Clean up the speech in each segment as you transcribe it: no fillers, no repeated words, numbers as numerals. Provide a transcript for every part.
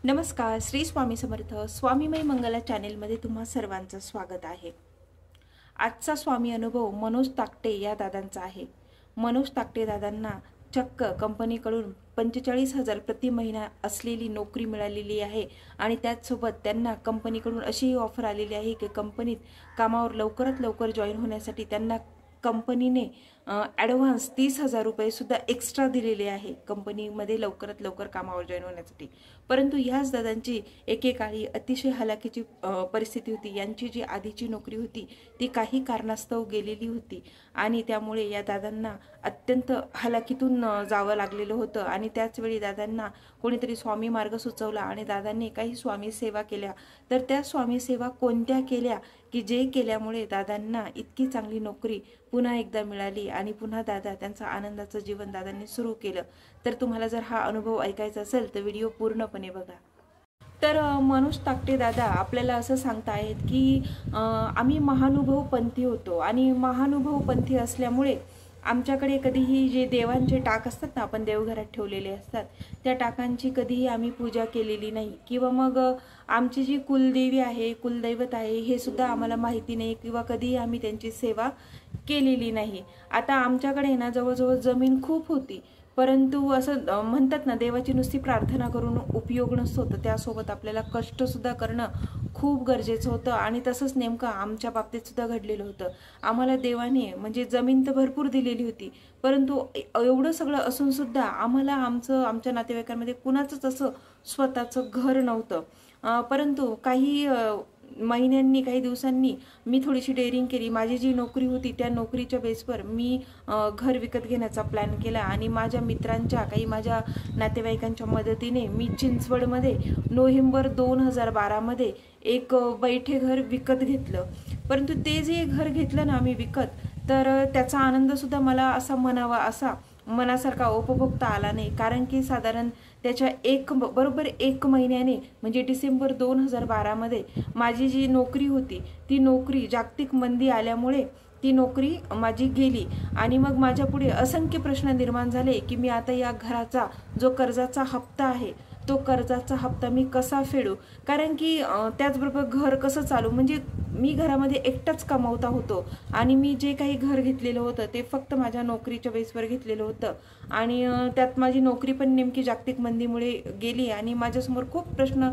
नमस्कार. श्री स्वामी समर्थ. स्वामीमय मंगला चॅनेलमध्ये तुम्हा सर्वांचं स्वागत आहे. आजचा स्वामी अनुभव मनोज ताकटे या दादांचा आहे. मनोज ताकटे दादांना चक्क कंपनीकडून 45,000 प्रति महिना असलेली नोकरी मिळालेली आहे आणि त्याचसोबत त्यांना कंपनीकडून अशी ऑफर आलेली आहे की कंपनीत कामावर लवकरात लवकर जॉईन होण्यासाठी त्यांना कंपनीने ॲडव्हान्स 30,000 रुपये सुद्धा एक्स्ट्रा दिलेले आहे कंपनीमध्ये लवकरात लवकर कामावर जॉईन होण्यासाठी. परंतु ह्याच दादांची एकेकाळी अतिशय हलाखीची परिस्थिती होती. यांची जी आधीची नोकरी होती ती काही कारणास्तव गेलेली होती आणि त्यामुळे या दादांना अत्यंत हलाखीतून जावं लागलेलं होतं आणि त्याचवेळी दादांना कोणीतरी स्वामी मार्ग सुचवला आणि दादांनी काही स्वामी सेवा केल्या. तर त्या स्वामी सेवा कोणत्या केल्या की जे केल्यामुळे दादांना इतकी चांगली नोकरी पुन्हा एकदा मिळाली आणि पुन्हा दादा त्यांचं आनंदाचं जीवन दादांनी सुरू केलं. तर तुम्हाला जर हा अनुभव ऐकायचा असेल तर व्हिडिओ पूर्णपणे बघा. तर मनोज ताकटे दादा आपल्याला असं सांगतायत की आम्ही महानुभव पंथी होतो आणि महानुभव पंथी असल्यामुळे आमच्याकडे कधीही जे देवांचे टाक असतात ना, आपण देवघरात ठेवलेले असतात, त्या टाकांची कधीही आम्ही पूजा केलेली नाही किंवा मग आमची जी कुलदेवी आहे, कुलदैवत आहे हे सुद्धा आम्हाला माहिती नाही किंवा कधीही आम्ही त्यांची सेवा केलेली नाही. आता आमच्याकडे ना जवळजवळ जमीन खूप होती, परंतु असं म्हणतात ना, देवाची नुसती प्रार्थना करून उपयोग नसतो, तर त्यासोबत आपल्याला कष्ट सुद्धा करणं खूप गरजेचं होतं आणि तसंच नेमकं आमच्या बाबतीत सुद्धा घडलेलं होतं. आम्हाला देवाने म्हणजे जमीन तर भरपूर दिलेली होती, परंतु एवढं सगळं असून सुद्धा आम्हाला आमच्या नातेवाईकांमध्ये कुणाचंच असं स्वतःचं घर नव्हतं. परंतु काही महिन्यांनी काही दिवसांनी मी थोडीशी डेअरिंग केली. माझी जी नोकरी होती त्या नोकरीच्या बेसवर मी घर विकत घेण्याचा प्लॅन केला आणि माझ्या मित्रांच्या काही माझ्या नातेवाईकांच्या मदतीने मी चिंचवडमध्ये नोव्हेंबर 2012 एक बैठे घर विकत घेतलं. परंतु ते जे घर घेतलं ना आम्ही विकत, तर त्याचा आनंदसुद्धा मला असा म्हणावा असा मनासारखा उपभोगता आला नाही. कारण की साधारण त्याच्या बरोबर एक महिन्याने म्हणजे डिसेंबर 2012 माझी जी नोकरी होती ती नोकरी जागतिक मंदी आल्यामुळे ती नोकरी माझी गेली आणि मग माझ्या पुढे असंख्य प्रश्न निर्माण झाले की मी आता या घराचा जो कर्जाचा हप्ता आहे तो कर्जाचा हप्ता मी कसा फेडू. कारण की त्याचबरोबर घर कसं चालू, म्हणजे मी घरामध्ये एकटाच कमावता होतो आणि मी जे काही घर घेतलेलं होतं ते फक्त माझ्या नोकरीच्या बेसवर घेतलेलं होतं आणि त्यात माझी नोकरी पण नेमकी जागतिक मंदीमुळे गेली आणि माझ्यासमोर खूप प्रश्न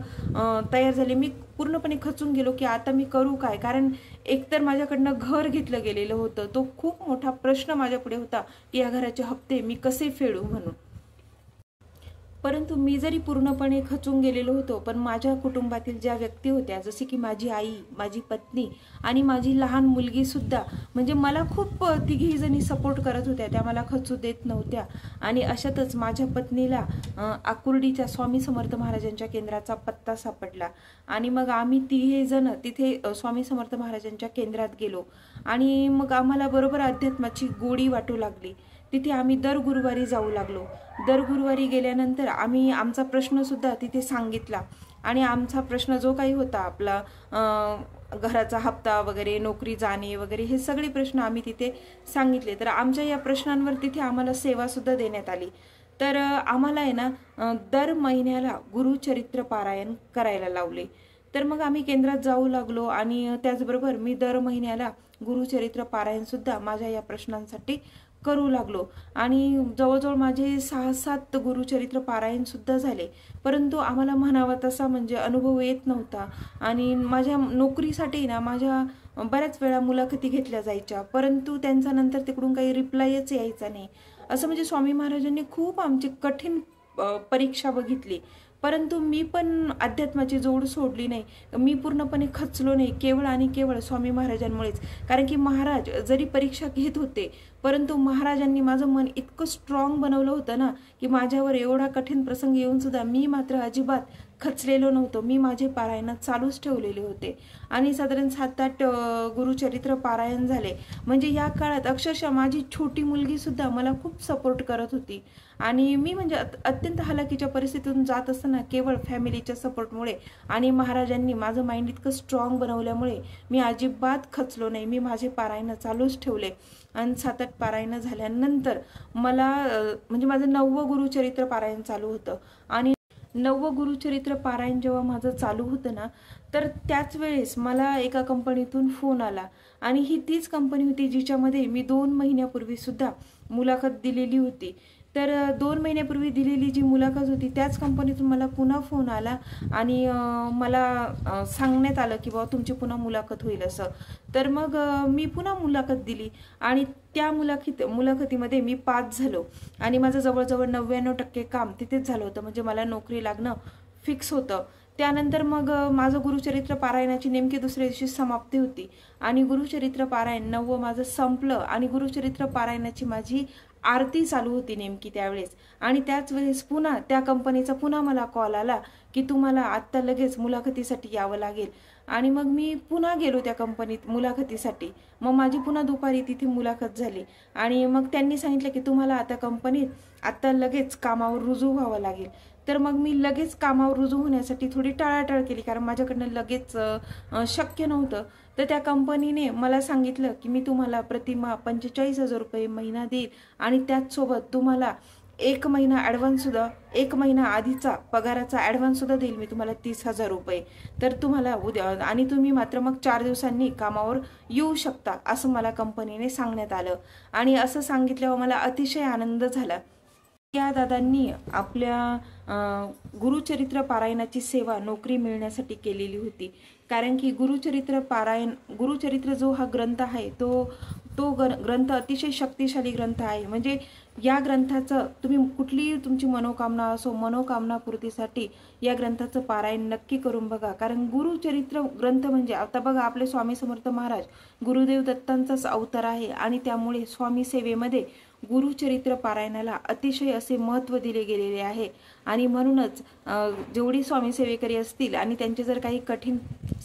तयार झाले. मी पूर्णपणे खचून गेलो की आता मी करू काय, कारण एकतर माझ्याकडनं घर घेतलं गेलेलं होतं, तो खूप मोठा प्रश्न माझ्यापुढे होता की या घराचे हप्ते मी कसे फेडू म्हणून. परंतु मी जरी पूर्णपणे खचून गेलेलो होतो, पण माझ्या कुटुंबातील ज्या व्यक्ती होत्या जसे की माझी आई, माझी पत्नी आणि माझी लहान मुलगी सुद्धा, म्हणजे मला खूप तिघी जणी सपोर्ट करत होत्या, त्या मला खचू देत नव्हत्या. आणि अशातच माझ्या पत्नीला आकुर्डीच्या स्वामी समर्थ महाराजांच्या केंद्राचा पत्ता सापडला आणि मग आम्ही तिघे जण तिथे स्वामी समर्थ महाराजांच्या केंद्रात गेलो आणि मग आम्हाला बरोबर अध्यात्माची गोडी वाटू लागली. तिथे आम्ही दर गुरुवारी जाऊ लागलो. दर गुरुवारी गेल्यानंतर आम्ही आमचा प्रश्न सुद्धा तिथे सांगितला आणि आमचा प्रश्न जो काही होता आपला घराचा हप्ता वगैरे, नोकरी जाणे वगैरे, हे सगळे प्रश्न आम्ही तिथे सांगितले. तर आमच्या या प्रश्नांवर तिथे आम्हाला सेवा सुद्धा देण्यात आली. तर आम्हाला आहे ना दर महिन्याला गुरुचरित्र पारायण करायला लावले. तर मग आम्ही केंद्रात जाऊ लागलो आणि त्याचबरोबर मी दर महिन्याला गुरुचरित्र पारायण सुद्धा माझ्या या प्रश्नांसाठी करू लागलो आणि जवळजवळ माझे 6-7 गुरुचरित्र पारायण सुद्धा झाले. परंतु आम्हाला म्हणावा तसा म्हणजे अनुभव येत नव्हता आणि माझ्या नोकरीसाठी ना माझ्या बऱ्याच वेळा मुलाखती घेतल्या जायच्या, परंतु त्यांचा नंतर तिकडून काही रिप्लायच यायचा नाही. असं म्हणजे स्वामी महाराजांनी खूप आमची कठीण परीक्षा बघितली, परंतु मी पण अध्यात्माची जोड सोडली नाही. मी पूर्णपणे खचलो नाही, केवळ आणि केवळ स्वामी महाराजांमुळेच. कारण की महाराज जरी परीक्षा घेत होते, परंतु महाराजांनी माझं मन इतकं स्ट्रॉंग बनवलं होतं ना की माझ्यावर एवढा कठीण प्रसंग येऊन सुद्धा मी मात्र अजिबात खचलेलो नव्हतो. मी माझे पारायण चालूच ठेवलेले होते आणि साधारण 7-8 गुरुचरित्र पारायण झाले. म्हणजे या काळात अक्षरशः माझी छोटी मुलगी सुद्धा मला खूप सपोर्ट करत होती आणि मी म्हणजे अत्यंत हलाखीच्या परिस्थितीतून जात असताना केवळ फॅमिलीच्या सपोर्टमुळे आणि महाराजांनी माझं माइंड इतकं स्ट्रॉंग बनवल्यामुळे मी अजिबात खचलो नाही. मी माझे पारायण चालूच ठेवले आणि 7-8 पारायण झाल्यानंतर मला म्हणजे माझं 9वं गुरुचरित्र पारायण चालू होतं आणि 9वं गुरुचरित्र पारायण जेव्हा माझं चालू होतं ना, तर त्याच वेळेस मला एका कंपनीतून फोन आला आणि ही तीच कंपनी होती जिच्यामध्ये मी 2 महिन्यापूर्वी सुद्धा मुलाखत दिलेली होती. तर 2 महिन्यापूर्वी दिलेली जी मुलाखत होती त्याच कंपनीतून मला पुन्हा फोन आला आणि मला सांगण्यात आलं की बाबा तुमची पुन्हा मुलाखत होईल असं. तर मग मी पुन्हा मुलाखत दिली आणि त्या मुलाखतीमध्ये मी पास झालो आणि माझं जवळजवळ 99% काम तिथेच झालं होतं. म्हणजे मला नोकरी लागणं फिक्स होतं. त्यानंतर मग माझं गुरुचरित्र पारायणाची नेमकी दुसऱ्या दिवशी समाप्ती होती आणि गुरुचरित्र पारायण 9वं माझं संपलं आणि गुरुचरित्र पारायणाची माझी आरती चालू होती नेमकी त्यावेळेस. आणि त्याच वेळेस पुन्हा त्या कंपनीचा पुन्हा मला कॉल आला की तुम्हाला आत्ता लगेच मुलाखतीसाठी यावं लागेल. आणि मग मी पुन्हा गेलो त्या कंपनीत मुलाखतीसाठी. मग माझी पुन्हा दुपारी तिथे मुलाखत झाली आणि मग त्यांनी सांगितलं की तुम्हाला आता कंपनीत आत्ता लगेच कामावर रुजू व्हावं लागेल. तर मग मी लगेच कामावर रुजू होण्यासाठी थोडी टाळाटाळ केली, कारण माझ्याकडनं लगेच शक्य नव्हतं. तर त्या कंपनीने मला सांगितलं की मी तुम्हाला प्रतिमा 45,000 रुपये महिना देईल आणि त्याचसोबत तुम्हाला 1 महिना ॲडव्हान्स सुद्धा, 1 महिना आधीचा पगाराचा ॲडव्हान्स सुद्धा देईल मी तुम्हाला 30,000 रुपये. तर तुम्हाला उद्या आणि तुम्ही मात्र मग 4 दिवसांनी कामावर येऊ शकता असं मला कंपनीने सांगण्यात आलं. आणि असं सांगितल्यावर मला अतिशय आनंद झाला. या दादांनी आपल्या गुरुचरित्र पारायणाची सेवा नोकरी मिळण्यासाठी केलेली होती. कारण की गुरुचरित्र जो हा ग्रंथ आहे तो ग्रंथ अतिशय शक्तिशाली ग्रंथ आहे. म्हणजे या ग्रंथाचं तुम्ही कुठलीही तुमची मनोकामना असो, मनोकामना पूर्तीसाठी या ग्रंथाचं पारायण नक्की करून बघा. कारण गुरुचरित्र ग्रंथ म्हणजे आता बघा आपले स्वामी समर्थ महाराज गुरुदेव दत्तांचाच अवतार आहे आणि त्यामुळे स्वामी सेवेमध्ये गुरुचरित्र पारायणाला अतिशय असे महत्त्व दिले गेलेले आहे. आणि म्हणूनच जेवढी स्वामी सेवेकरी असतील आणि त्यांचे जर काही कठीण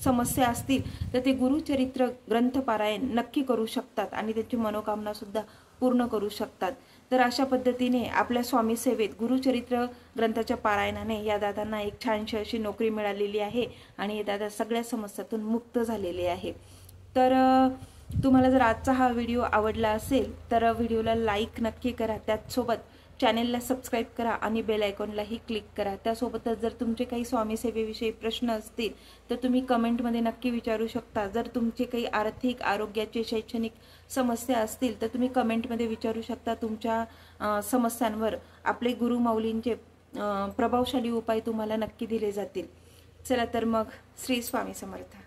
समस्या असतील तर ते गुरुचरित्र ग्रंथ पारायण नक्की करू शकतात आणि त्यांची मनोकामना सुद्धा पूर्ण करू शकतात. तर अशा पद्धतीने आपल्या स्वामी सेवेत गुरुचरित्र ग्रंथाच्या पारायणाने या दादांना एक छानशी अशी नोकरी मिळालेली आहे आणि हे दादा सगळ्या समस्यातून मुक्त झालेले आहे. तर तुम्हाला जर आजचा हा व्हिडिओ आवडला असेल तर व्हिडिओला लाईक नक्की करा, त्याचसोबत चॅनेलला सबस्क्राईब करा आणि बेल आयकॉनलाही क्लिक करा. त्यासोबतच जर तुमचे काही स्वामी सेवेविषयी प्रश्न असतील तर तुम्ही कमेंटमध्ये नक्की विचारू शकता. जर तुमचे काही आर्थिक, आरोग्याचे, शैक्षणिक समस्या असतील तर तुम्ही कमेंटमध्ये विचारू शकता. तुमच्या समस्यांवर आपले गुरुमाऊलींचे प्रभावशाली उपाय तुम्हाला नक्की दिले जातील. चला तर मग श्री स्वामी समर्थ.